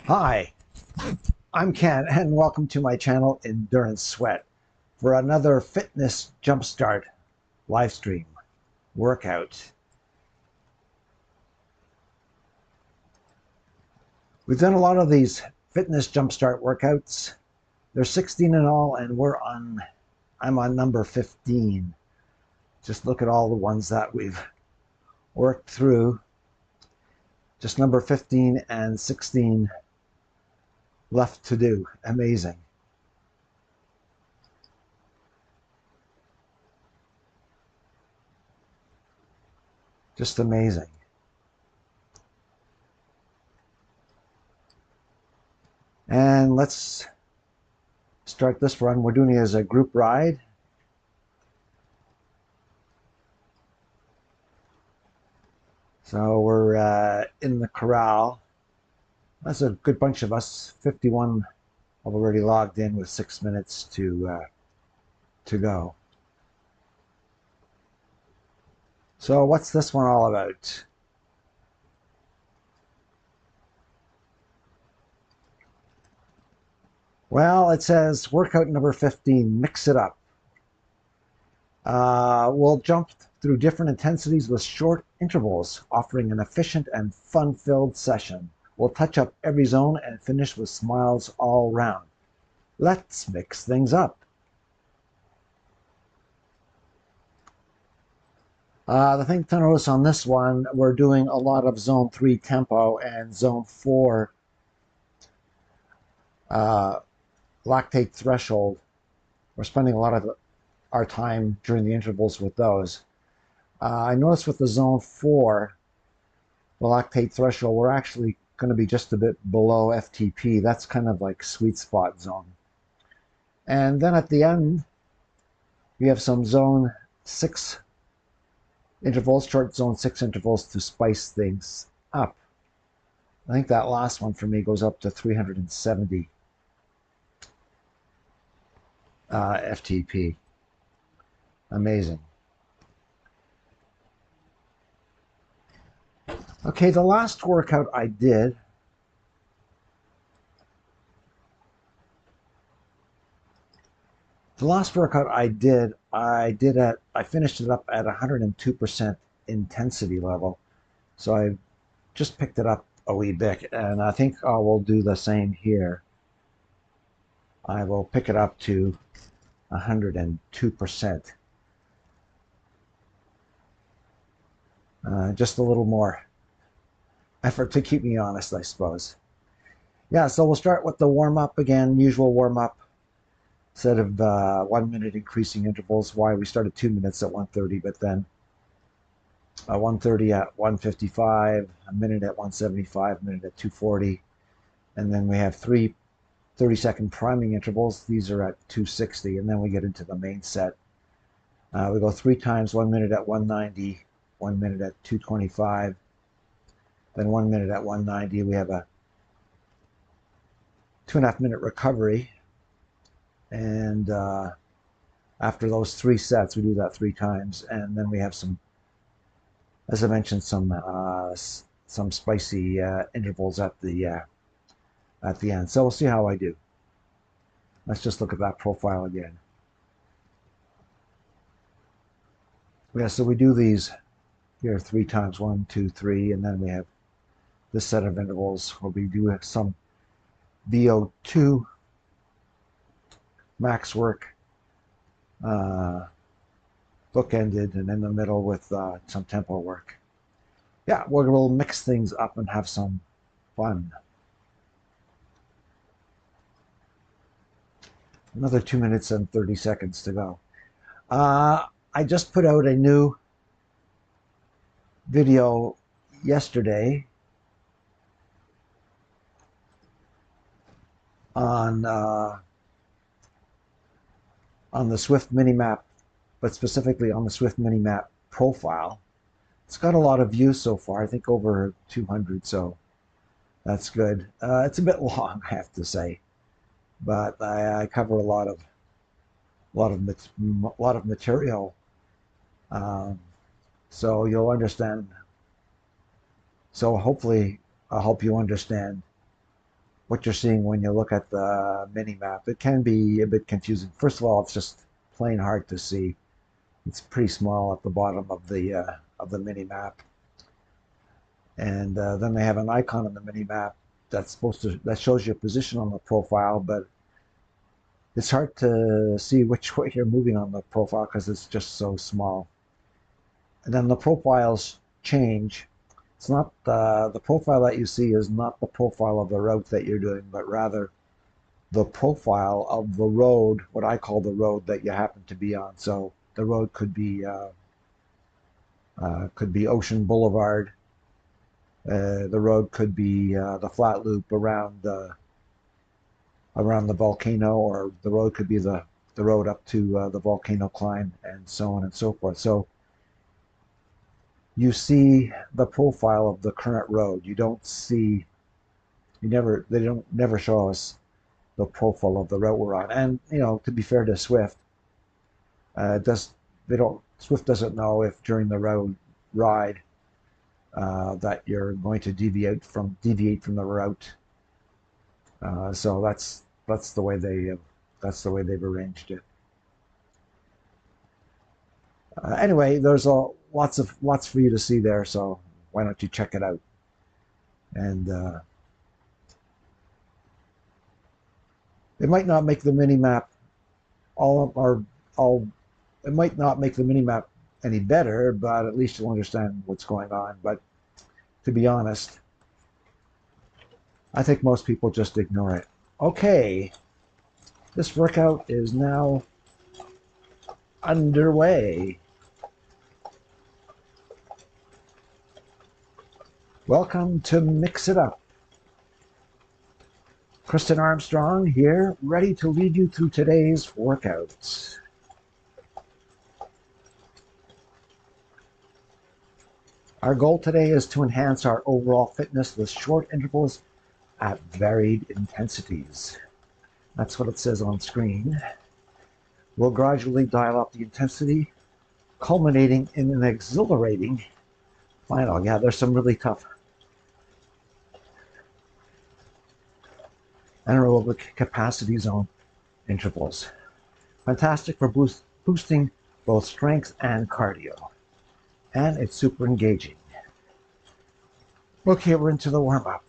Hi, I'm Ken and welcome to my channel Endurance Sweat for another Fitness Jumpstart live stream workout. We've done a lot of these Fitness Jumpstart workouts. There's 16 in all and I'm on number 15. Just look at all the ones that we've worked through. Just number 15 and 16 left to do. Amazing. Just amazing. And let's start this run. We're doing it as a group ride. So we're in the corral. That's a good bunch of us. 51 have already logged in with 6 minutes to go. So what's this one all about? Well, it says workout number 15, mix it up. We'll jump through different intensities with short intervals, offering an efficient and fun-filled session. We'll touch up every zone and finish with smiles all round. Let's mix things up. The thing to notice on this one, we're doing a lot of zone 3 tempo and zone 4 lactate threshold. We're spending a lot of our time during the intervals with those. I noticed with the zone 4, the lactate threshold, we're actually going to be just a bit below FTP. That's kind of like sweet spot zone. And then at the end, we have some zone 6 intervals, short zone 6 intervals to spice things up. I think that last one for me goes up to 370 FTP. Amazing. Okay, the last workout I did, I finished it up at 102% intensity level. So I just picked it up a wee bit, and I think I will do the same here. I will pick it up to 102%. Just a little more effort to keep me honest, I suppose. Yeah, so we'll start with the warm-up again, usual warm-up. Instead of 1 minute increasing intervals, why we started 2 minutes at 1:30, but then 1:30 at 1:55, a minute at 1:75, a minute at 2:40, and then we have 3 30-second priming intervals. These are at 2:60, and then we get into the main set. We go 3 times, 1 minute at 1:90, 1 minute at 2:25, then 1 minute at 1:90. We have a 2.5 minute recovery. And after those 3 sets, we do that 3 times, and then we have some, as I mentioned, some spicy intervals at the end. So we'll see how I do. Let's just look at that profile again. Yeah, so we do these here 3 times, 1, 2, 3, and then we have this set of intervals where we do some VO2 max work, bookended, and in the middle with some tempo work. Yeah, we'll mix things up and have some fun. Another 2 minutes and 30 seconds to go. I just put out a new video yesterday on the Swift Minimap, but specifically on the Swift Minimap profile. It's got a lot of views so far, I think over 200, so that's good. It's a bit long, I have to say, but I cover a lot of material, so you'll understand. So hopefully I'll help you understand what you're seeing when you look at the mini map. It can be a bit confusing. First of all, it's just plain hard to see. It's pretty small at the bottom of the mini map, and then they have an icon on the mini map that shows your position on the profile, but it's hard to see which way you're moving on the profile because it's just so small. And then the profiles change. It's not the profile that you see is not the profile of the route that you're doing, but rather the profile of the road, what I call the road that you happen to be on. So the road could be Ocean Boulevard. The road could be the flat loop around the volcano, or the road could be the road up to the volcano climb, and so on and so forth. So you see the profile of the current road. You don't see, they don't never show us the profile of the route we're on. And to be fair to Swift, Swift doesn't know if during the ride that you're going to deviate from the route. So that's the way they've arranged it. Anyway, there's lots for you to see there, so why don't you check it out? And it might not make the mini map it might not make the mini map any better, but at least you'll understand what's going on. But to be honest, I think most people just ignore it. Okay, this workout is now underway. Welcome to Mix It Up. Kristen Armstrong here, ready to lead you through today's workouts. Our goal today is to enhance our overall fitness with short intervals at varied intensities. That's what it says on screen. We'll gradually dial up the intensity, culminating in an exhilarating final. Yeah, there's some really tough anaerobic capacity zone intervals. Fantastic for boosting both strength and cardio. And it's super engaging. Okay, we're into the warm-up.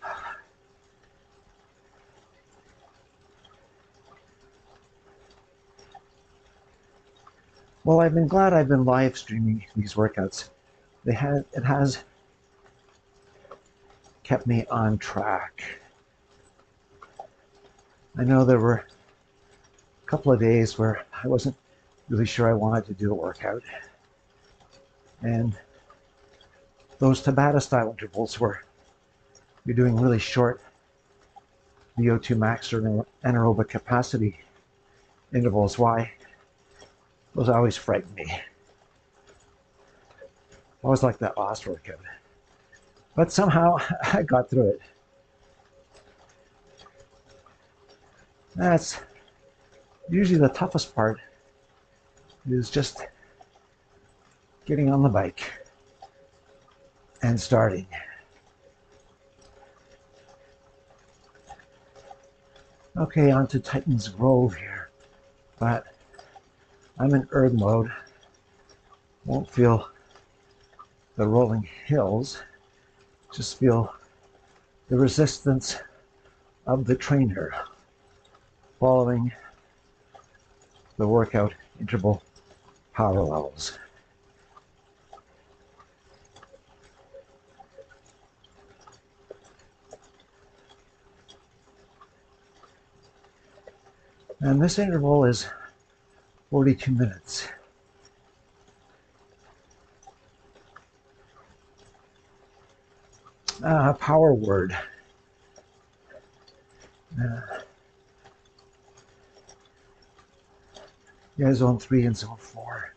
Well, I've been glad I've been live streaming these workouts. It has kept me on track. I know there were a couple of days where I wasn't really sure I wanted to do a workout. And those Tabata style intervals where you're doing really short VO2 max or anaerobic capacity intervals. Why? Those always frighten me. I always like that last workout. But somehow I got through it. That's usually the toughest part, is just getting on the bike and starting. Okay, on to Titan's Grove here, but I'm in erg mode. Won't feel the rolling hills, just feel the resistance of the trainer following the workout interval power levels. And this interval is 42 minutes. Power word. Yeah, zone 3 and zone 4.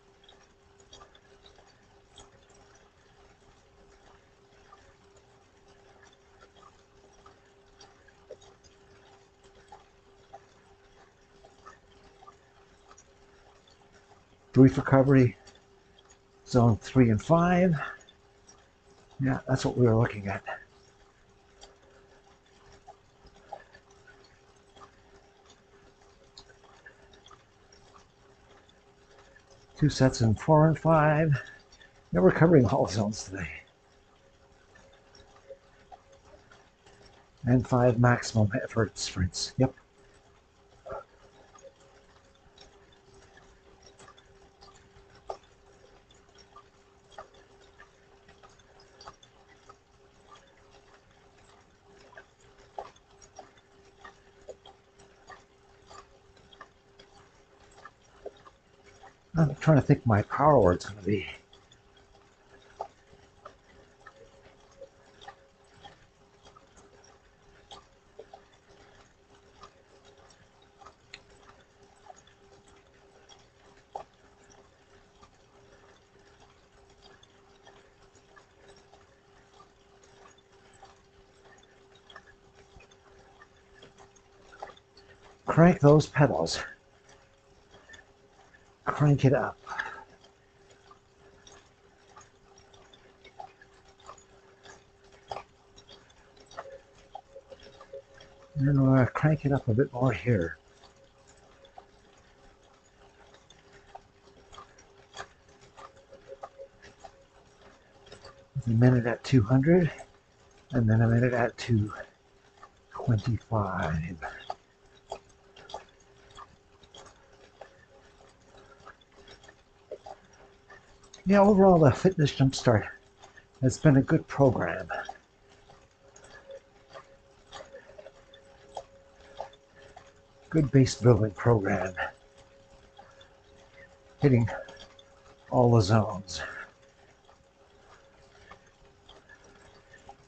Brief recovery, zone 3 and 5. Yeah, that's what we were looking at. 2 sets in 4 and 5. Yeah, we're covering all zones today. And 5 maximum effort sprints. Yep. I'm trying to think my power word's going to be. Crank those pedals. Crank it up. And we'll crank it up a bit more here. A minute at 200, and then a minute at 225. Yeah, overall the Fitness Jumpstart has been a good program. Good base building program. Hitting all the zones.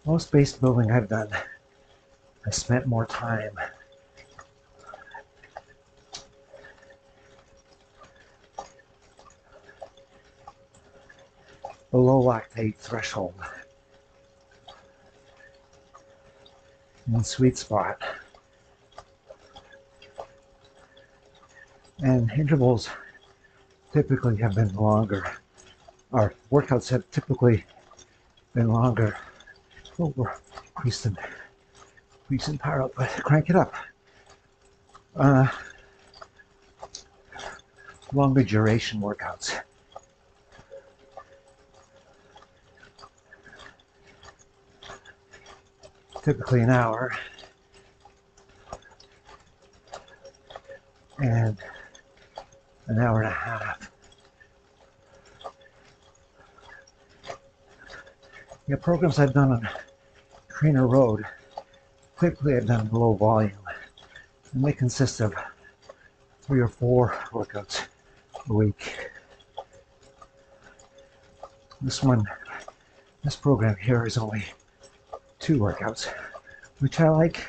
Most base building I've done, I spent more time below lactate threshold in sweet spot. And intervals typically have been longer. Our workouts have typically been longer. Oh, we're increasing power output. Crank it up. Longer duration workouts. Typically an hour. And an hour and a half. Yeah, programs I've done on Trainer Road, typically I've done low volume, and they consist of 3 or 4 workouts a week. This program here is only 2 workouts, which I like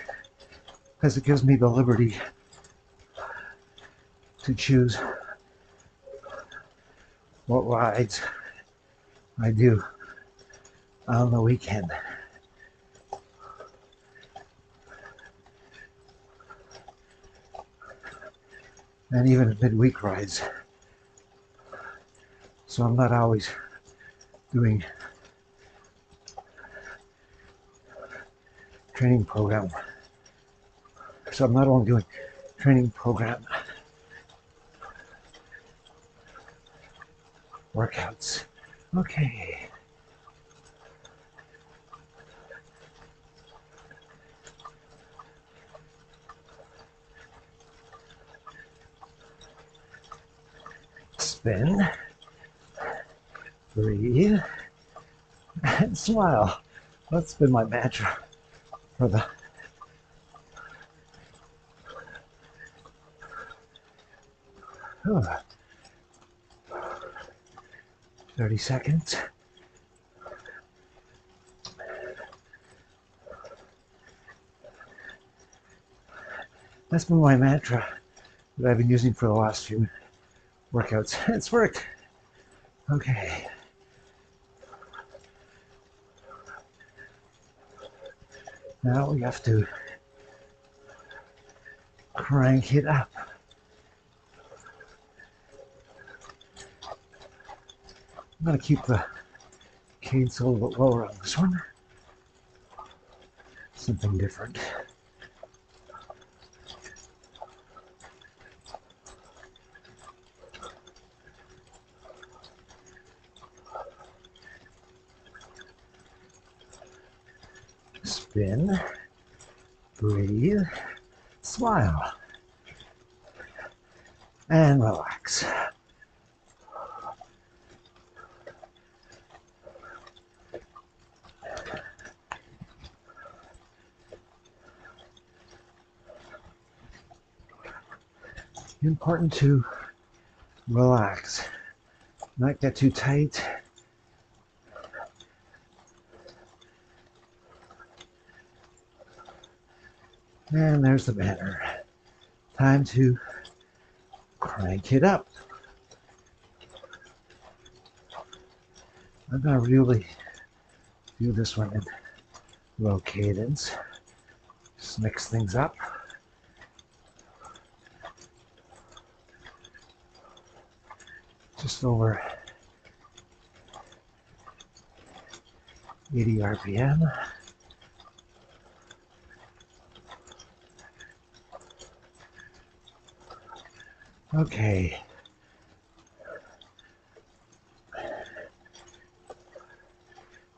because it gives me the liberty to choose what rides I do on the weekend. And even midweek rides. So I'm not always doing training program. So I'm not only doing training program workouts. Okay. Spin, breathe, and smile. That's been my mantra for the 30 seconds. That's been my mantra that I've been using for the last few workouts. It's worked. Okay. Now we have to crank it up. I'm going to keep the cadence a little bit lower on this one. Something different. spin, breathe, smile, and relax. Important to relax, not get too tight. And there's the banner. Time to crank it up. I'm gonna really do this one in low cadence. Just mix things up. Just over 80 RPM. Okay.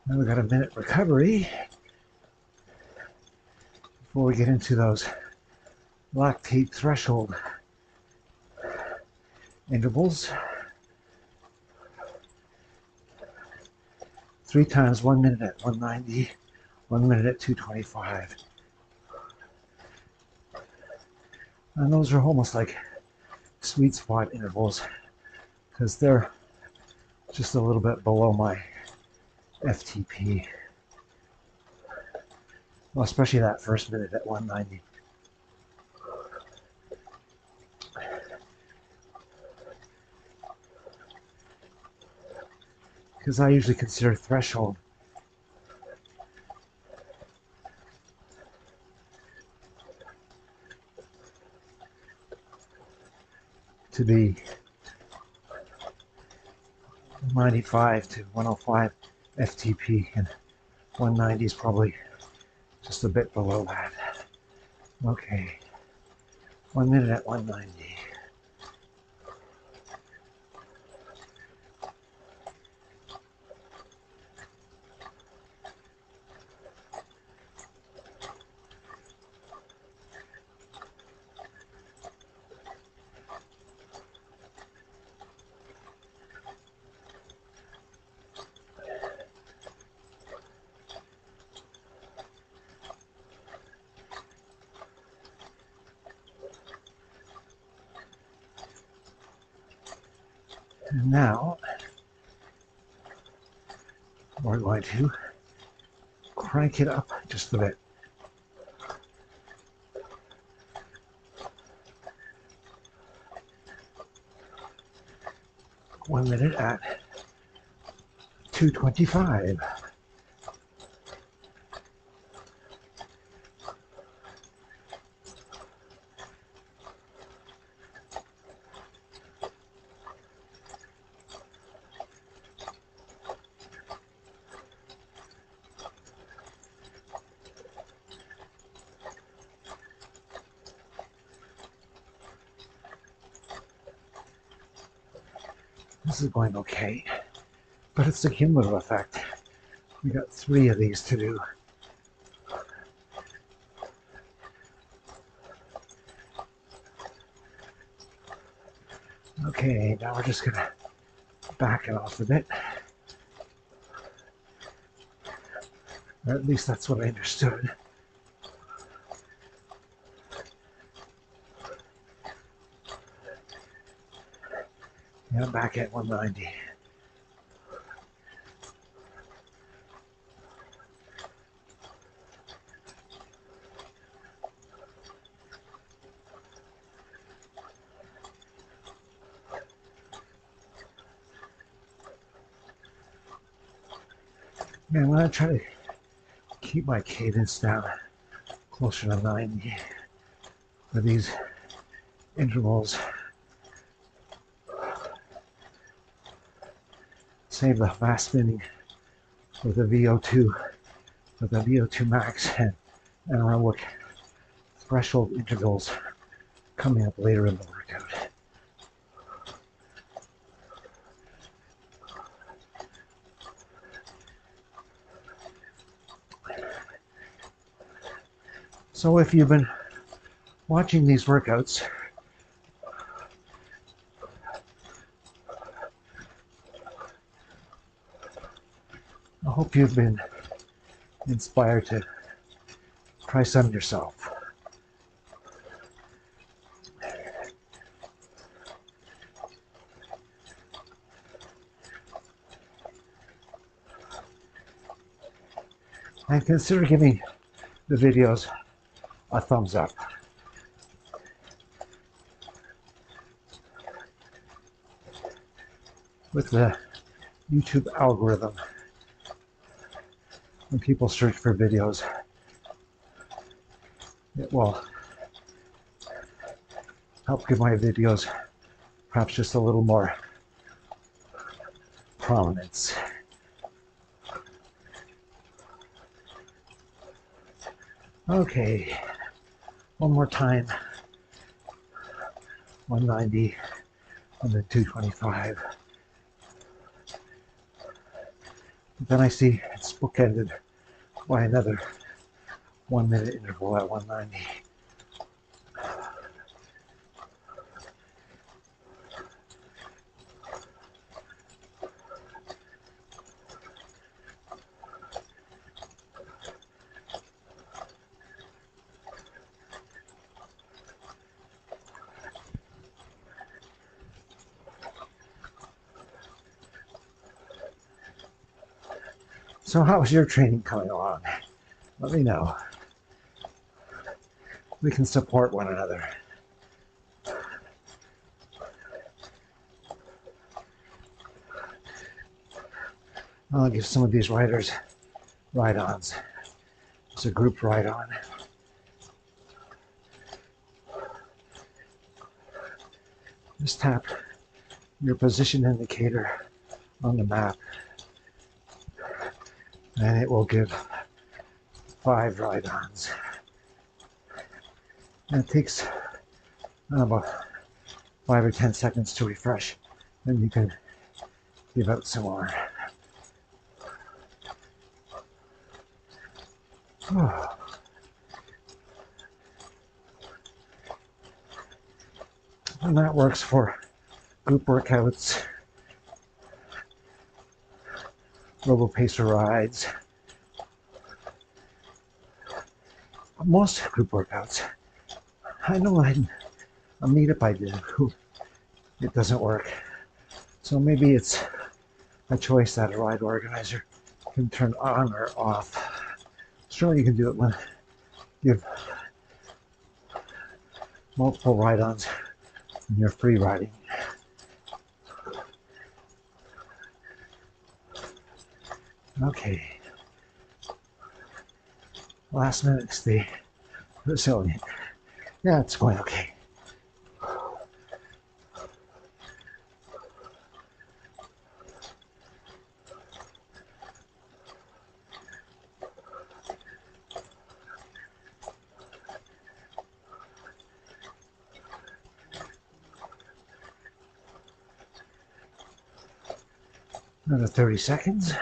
Now we got a minute recovery before we get into those lactate threshold intervals. 3 times, 1 minute at 190, 1 minute at 225. And those are almost like sweet spot intervals because they're just a little bit below my FTP. Well, especially that first minute at 190. Because I usually consider threshold to be 95 to 105 FTP, and 190 is probably just a bit below that. Okay, 1 minute at 190. And now we're going to crank it up just a bit. One minute at 225. This is going okay, but it's the cumulative effect. We got 3 of these to do. Okay, now we're just gonna back it off a bit. Or at least that's what I understood. Yeah, back at 190. Yeah, I'm gonna try to keep my cadence down closer to 90 for these intervals. Save the fast spinning for the VO2, for the VO2 max and anaerobic threshold intervals coming up later in the workout. So if you've been watching these workouts, I hope you've been inspired to try some yourself. And consider giving the videos a thumbs up. With the YouTube algorithm, when people search for videos, it will help give my videos perhaps just a little more prominence. Okay, one more time. 190 and then 225. Then I see it's bookended by another 1 minute interval at 190. So how's your training coming along? Let me know. We can support one another. I'll give some of these riders ride-ons. It's a group ride-on. Just tap your position indicator on the map and it will give 5 ride-ons. And it takes about 5 or 10 seconds to refresh. Then you can give out some more. And that works for group workouts, robo-pacer rides, most group workouts. I know a meetup I did, it doesn't work. So maybe it's a choice that a ride organizer can turn on or off. Certainly you can do it when you have multiple ride-ons and you're free riding. Okay. Last minute, stay resilient. Yeah, it's going okay. Another 30 seconds.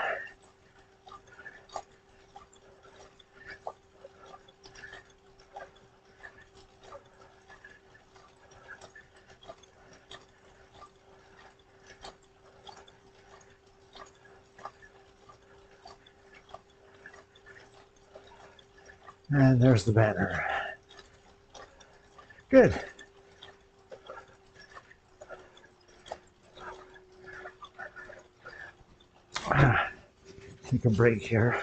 And there's the banner. Good. Take a break here.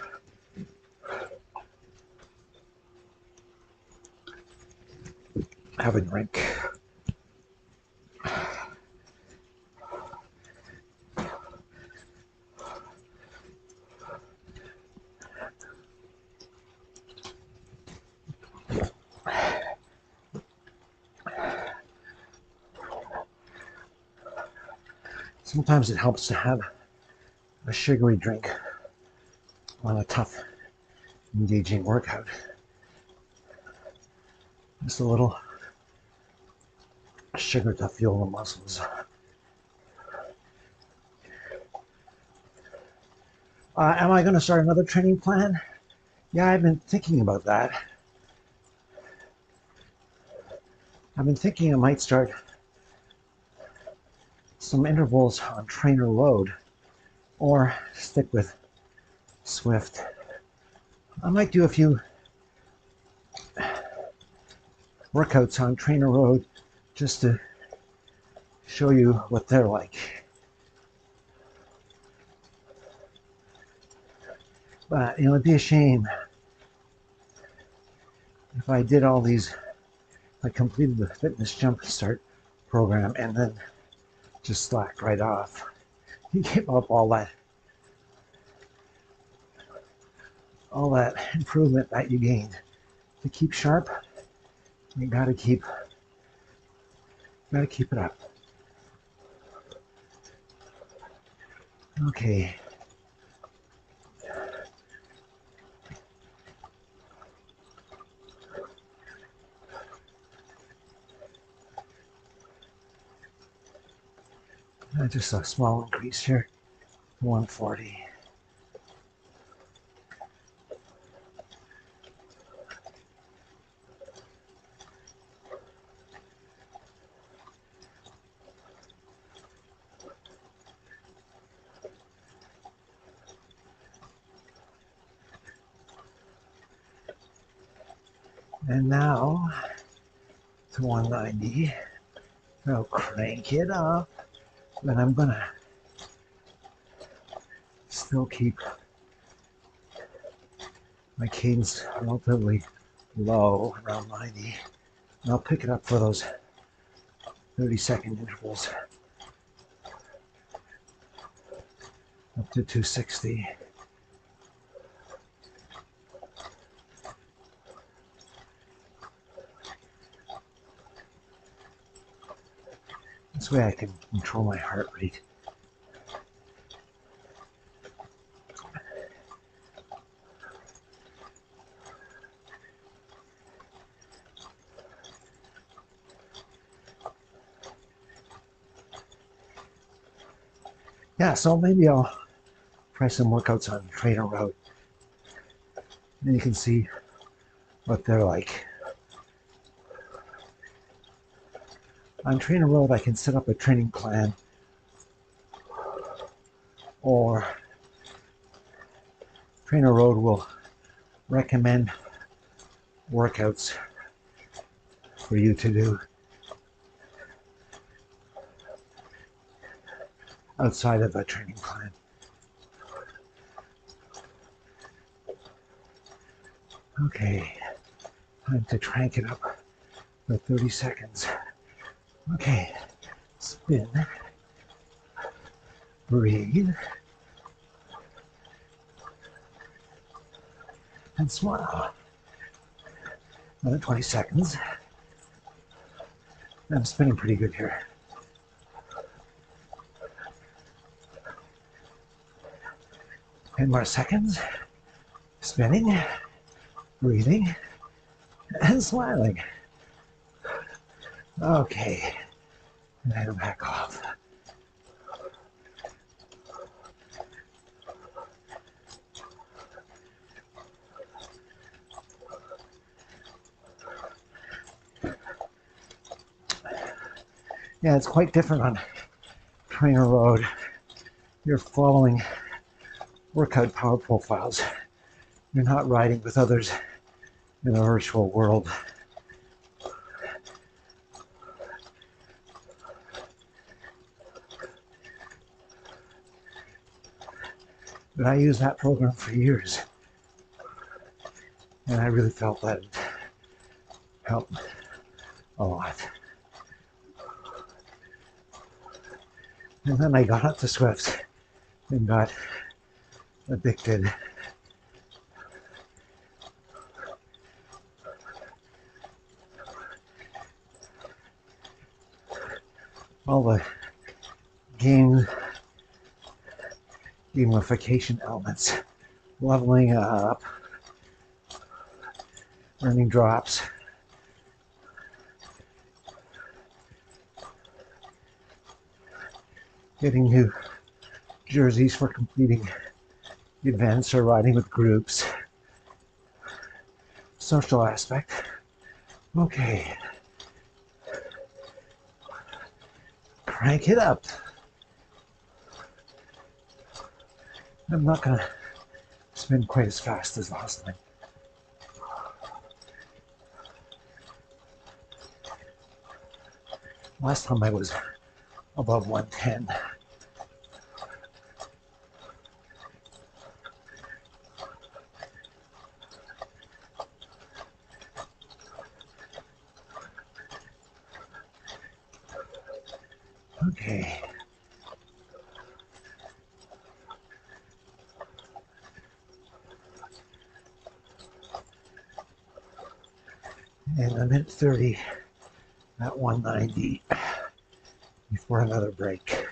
Have a drink. Sometimes it helps to have a sugary drink on a tough, engaging workout. Just a little sugar to fuel the muscles. Am I going to start another training plan? Yeah, I've been thinking about that. I've been thinking I might start some intervals on trainer load or stick with Swift. I might do a few workouts on trainer load just to show you what they're like. But it would be a shame if I did all these, I completed the Fitness Jumpstart program and then just slacked right off. You gave up all that improvement that you gained. To keep sharp, you gotta keep it up. Okay. Just a small increase here, 140. And now to 190. I'll crank it up, but I'm gonna still keep my cadence relatively low, around 90. And I'll pick it up for those 30-second intervals up to 260. This way I can control my heart rate. Yeah, so maybe I'll try some workouts on trainer road. And you can see what they're like. On trainer road, I can set up a training plan, or trainer road will recommend workouts for you to do outside of a training plan. Okay, time to crank it up for 30 seconds. Okay, spin, breathe, and smile. Another 20 seconds. I'm spinning pretty good here. Ten more seconds. Spinning, breathing, and smiling. Okay, and then back off. Yeah, it's quite different on trainer road. You're following workout power profiles. You're not riding with others in the virtual world. But I used that program for years, and I really felt that it helped a lot. And then I got up to Swift and got addicted. All the gamification elements, leveling up, earning drops, getting new jerseys for completing events or riding with groups, social aspect. Okay, crank it up. I'm not going to spin quite as fast as last time. Last time I was above 110. Okay. And a minute 30 at 190 before another break.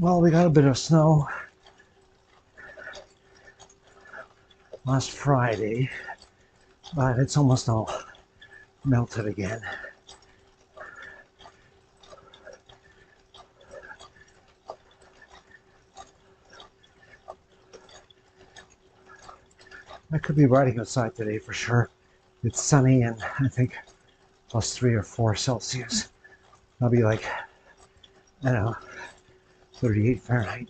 Well, we got a bit of snow last Friday, but it's almost all melted again. I could be riding outside today for sure. It's sunny and I think plus 3 or 4 Celsius. I'll be like, I don't know, 38 Fahrenheit.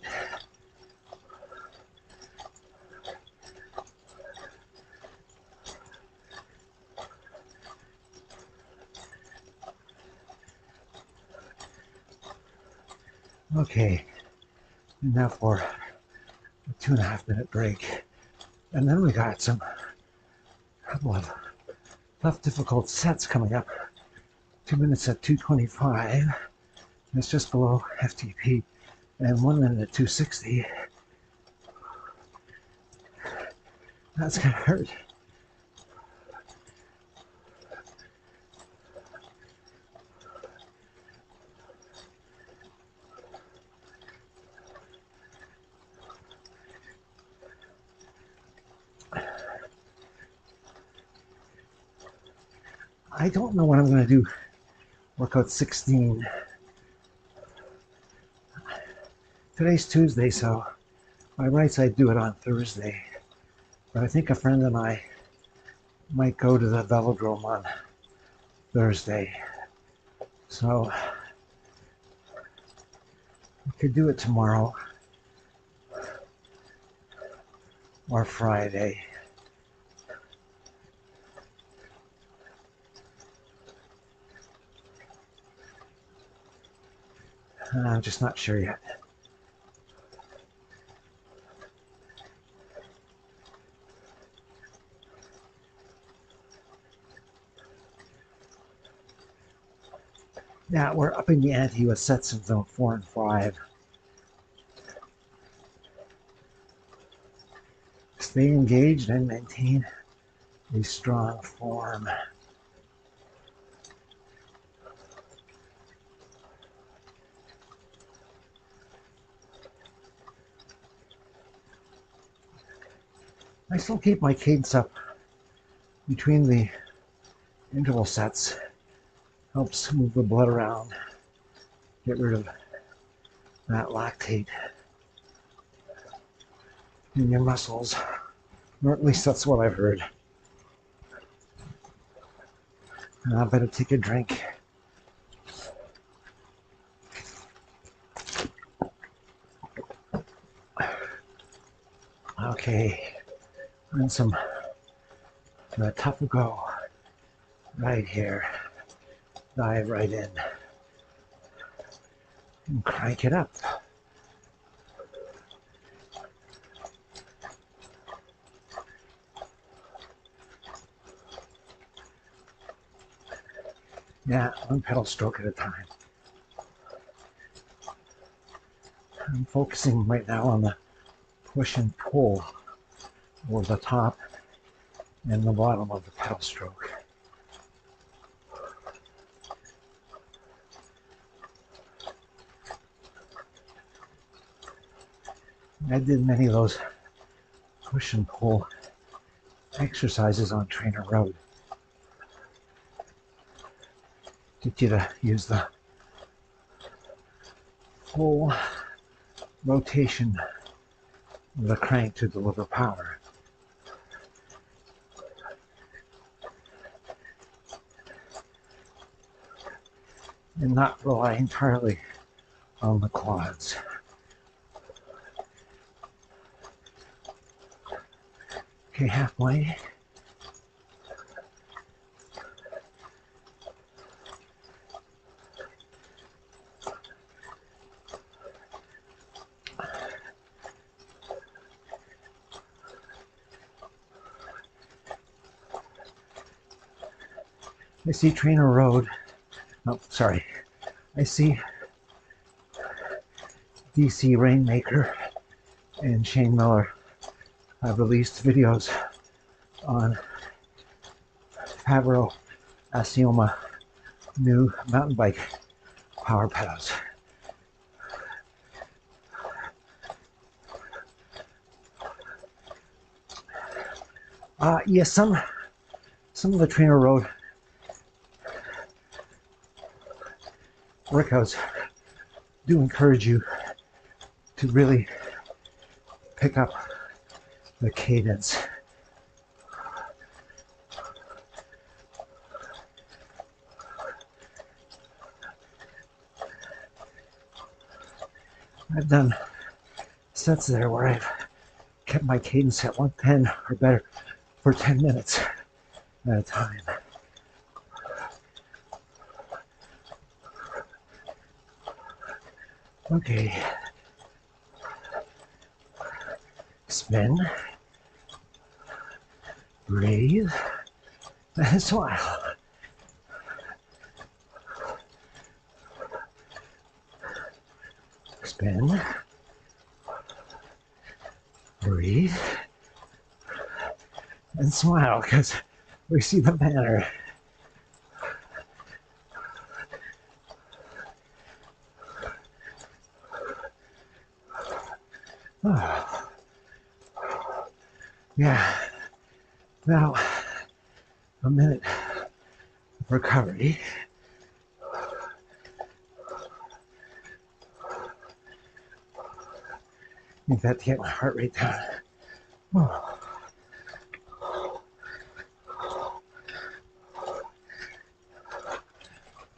Okay, and now for a 2.5 minute break. And then we got some couple of tough, difficult sets coming up. 2 minutes at 225. It's just below FTP. And 1 minute at 260. That's gonna hurt. I don't know what I'm gonna do. Workout 16. Today's Tuesday, so by rights I'd do it on Thursday. But I think a friend and I might go to the velodrome on Thursday. So we could do it tomorrow or Friday. I'm just not sure yet. Yeah, we're upping the ante with sets in zone 4 and 5. Stay engaged and maintain a strong form. I still keep my cadence up between the interval sets. Helps move the blood around, get rid of that lactate in your muscles, or at least that's what I've heard. I better take a drink. Okay, and some tough go right here. Dive right in and crank it up. Yeah, one pedal stroke at a time. I'm focusing right now on the push and pull over the top and the bottom of the pedal stroke. I did many of those push and pull exercises on Trainer Road. Get you to use the full rotation of the crank to deliver power. And not rely entirely on the quads. Okay, halfway. I see Trainer Road. Oh, sorry. I see DC Rainmaker and Shane Miller have released videos on Favreau Asioma new mountain bike power pedals. Yes, some of the Trainer Road workouts do encourage you to really pick up the cadence. I've done sets there where I've kept my cadence at 110 or better for 10 minutes at a time. Okay. Spin. Breathe. And smile. Spin. Breathe. And smile, because we see the banner. Oh. Yeah. Now, a minute of recovery. Need that to get my heart rate down. Oh.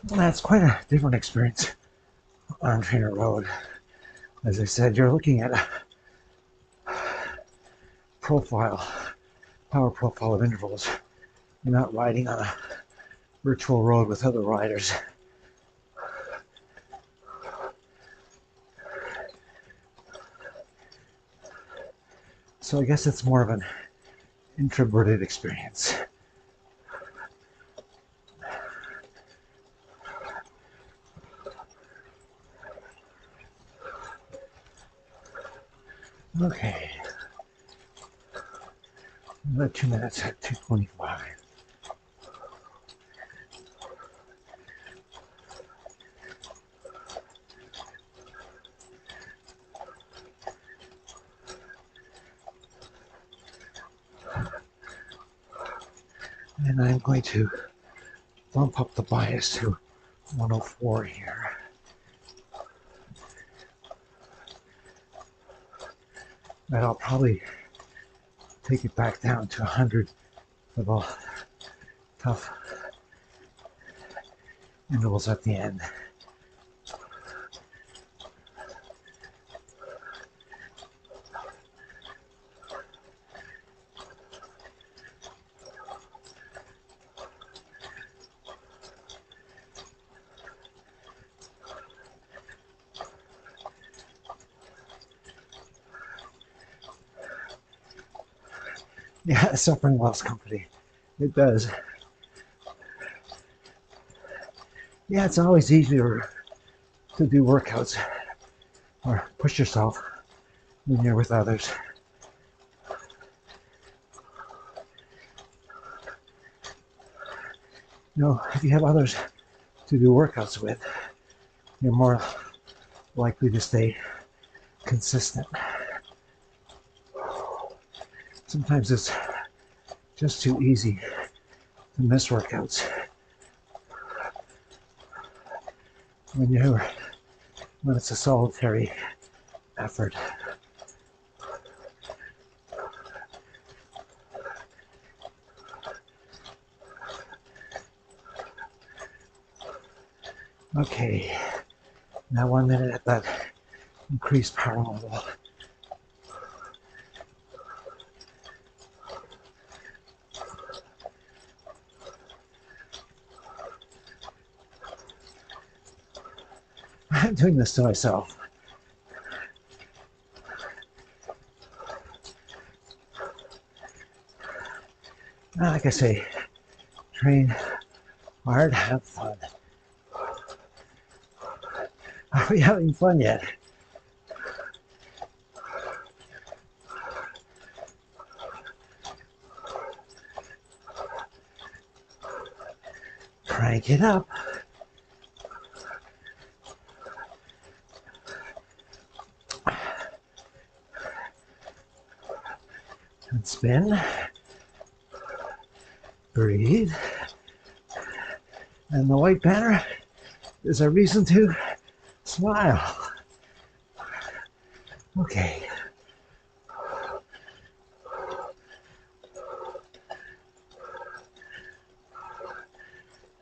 That's quite a different experience on Trainer Road. As I said, you're looking at a power profile of intervals. You're not riding on a virtual road with other riders. So I guess it's more of an introverted experience. Okay. Another 2 minutes at 2:25. And I'm going to bump up the bias to 104 here. And I'll probably take it back down to 100 for the tough intervals at the end. Yeah, suffering loves company. It does. Yeah, it's always easier to do workouts or push yourself when you're with others. You know, if you have others to do workouts with, you're more likely to stay consistent. Sometimes it's just too easy to miss workouts when it's a solitary effort. Okay, now 1 minute at that increased power level. I'm doing this to myself. Like I say, train hard, have fun. Are we having fun yet? Crank it up. And spin. Breathe. And the white banner is a reason to smile. Okay.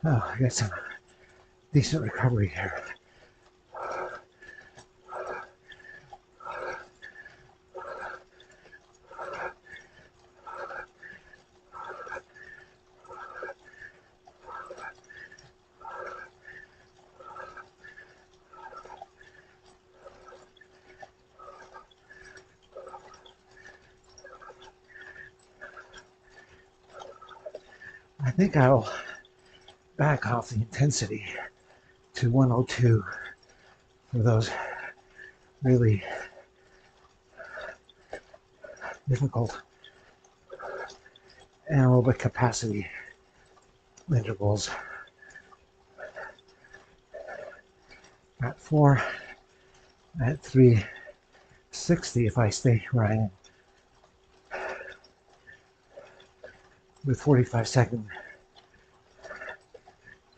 Oh, I got some decent recovery here. I think I'll back off the intensity to 102 for those really difficult anaerobic capacity intervals. At 4, at 360 if I stay where I am, with 45-second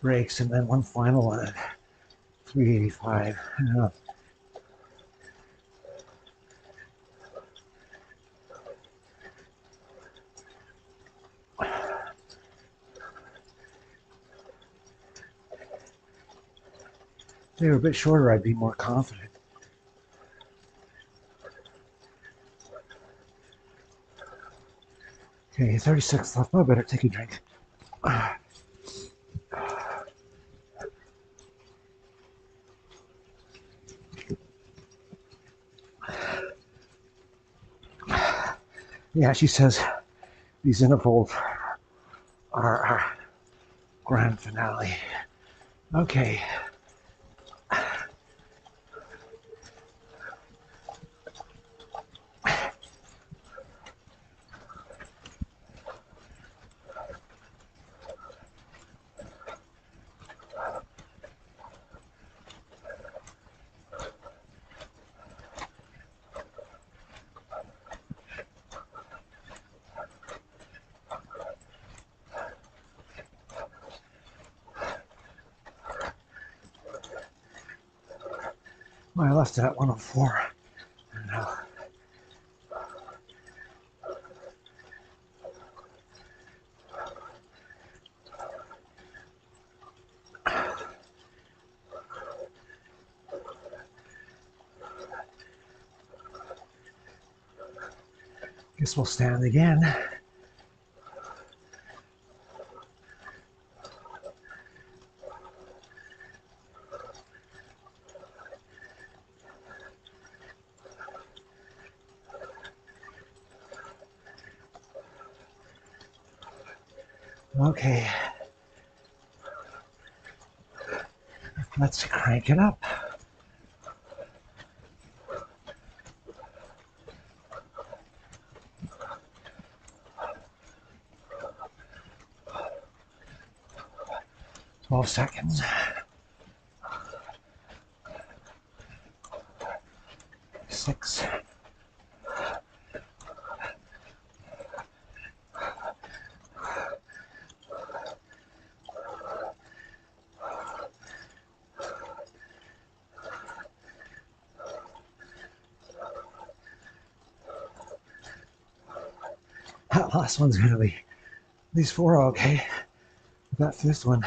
breaks, and then one final one at 385. If they were a bit shorter, I'd be more confident. Okay, 36 left. Oh, I better take a drink. Yeah, she says these intervals are our grand finale. Okay. Well, I left it at 104. Now, guess we'll stand again. Okay, let's crank it up. Twelve seconds. 6. That last one's going to be, these four are okay. That fifth one,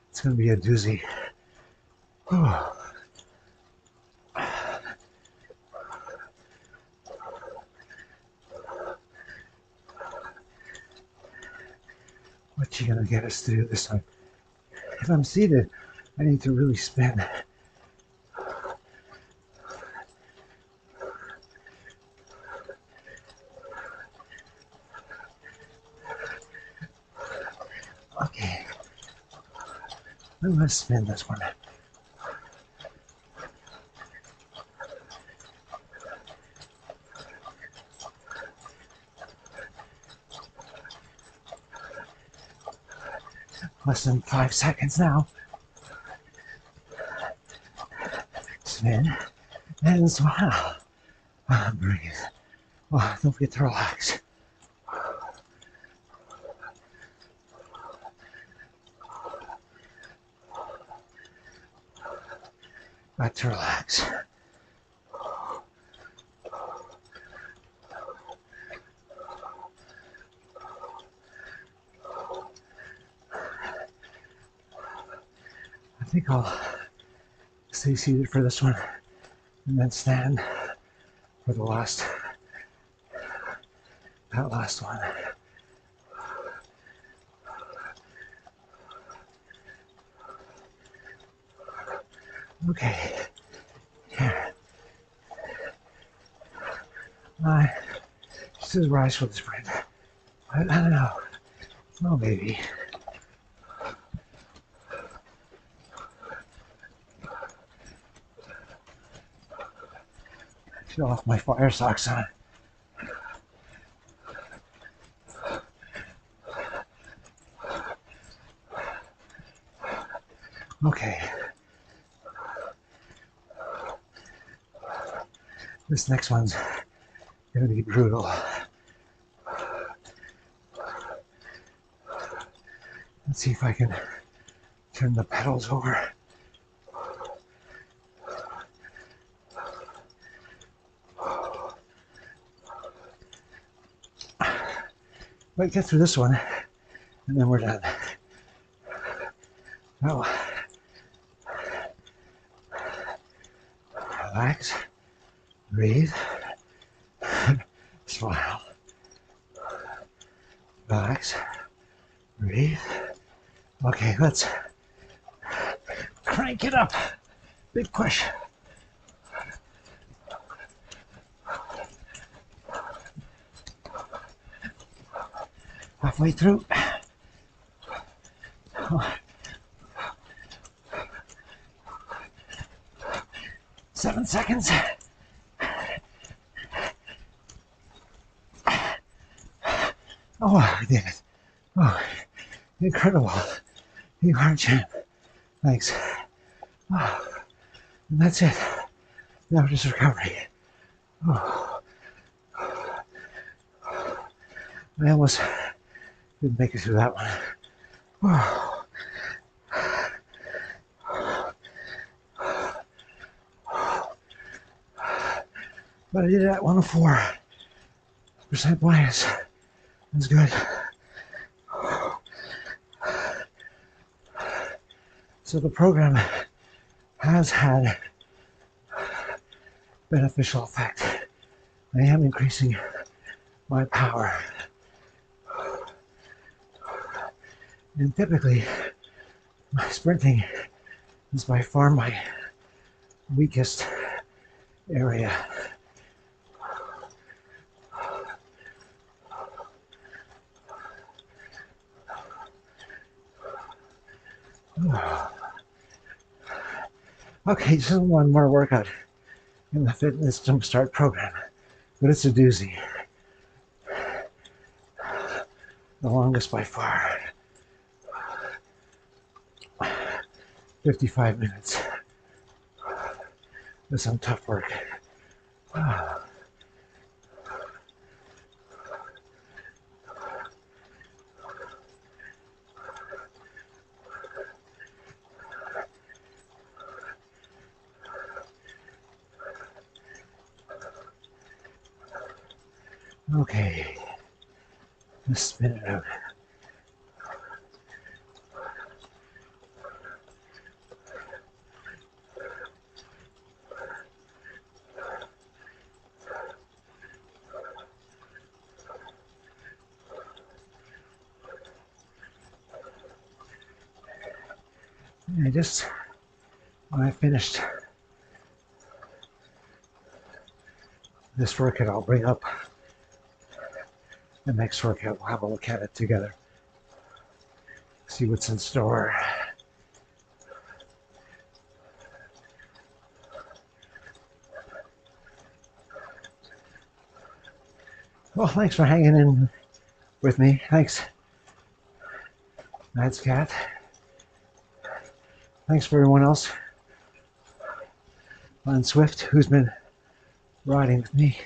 it's going to be a doozy. Oh. What you going to get us to do this time? If I'm seated, I need to really spin. Okay, I'm going to spin this one. Less than 5 seconds now. Spin and smile. Breathe. Oh, don't forget to relax. Got to relax. I think I'll stay seated for this one and then stand for that last one. Okay. Here. This is rise for the sprint. I don't know. Oh, maybe. Show off my fire socks on. Okay. This next one's gonna be brutal. Let's see if I can turn the pedals over. But get through this one, and then we're done. Oh. Relax, breathe, smile. Relax, breathe. Okay, let's crank it up. Big push. Halfway through. 7 seconds. Oh, I did it. Oh, incredible. You are a champ. Thanks. Oh, and that's it. Now just recovery. Oh. I almost didn't make it through that one. Oh. But I did it at 104% bias. That's good. So the program has had beneficial effect. I am increasing my power. And typically, my sprinting is by far my weakest area. Okay, just one more workout in the Fitness Jumpstart program, but it's a doozy. The longest by far. 55 minutes with some tough work. Okay, Just spin it out. And just when I finished this workout, I'll bring up the next workout. We'll have a look at it together. See what's in store. Well, thanks for hanging in with me. Thanks, Mads Cat. Thanks for everyone else on Swift who's been riding with me.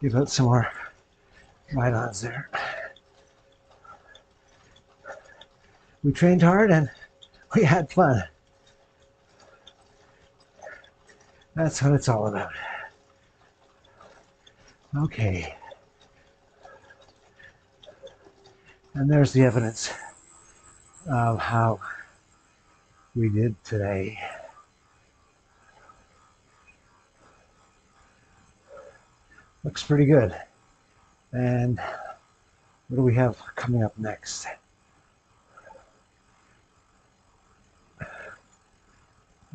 Give out some more ride-ons there. We trained hard and we had fun. That's what it's all about. Okay. And there's the evidence of how we did today. Looks pretty good. And what do we have coming up next?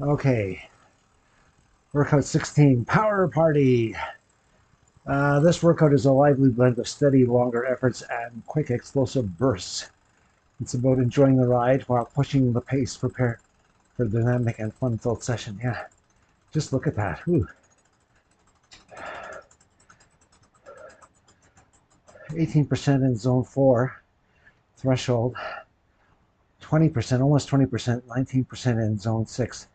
Okay. Workout 16, Power Party. This workout is a lively blend of steady, longer efforts and quick, explosive bursts. It's about enjoying the ride while pushing the pace, prepare for a dynamic and fun-filled session. Yeah, just look at that. Whew. 18% in zone 4 threshold, 20%, almost 20%, 19% in zone 6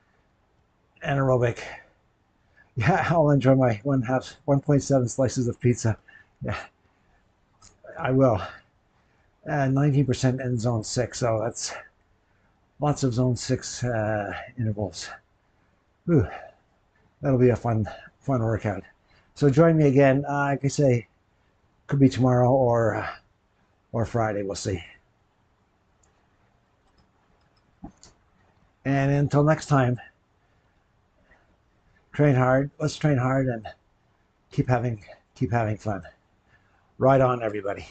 anaerobic. Yeah, I'll enjoy my 1.7 slices of pizza. Yeah, I will. 19% in zone 6, so that's lots of zone 6 intervals. Ooh, that'll be a fun workout. So join me again. Like I say, could be tomorrow or Friday. We'll see. And until next time, train hard. Let's train hard and keep having fun. Ride on, everybody.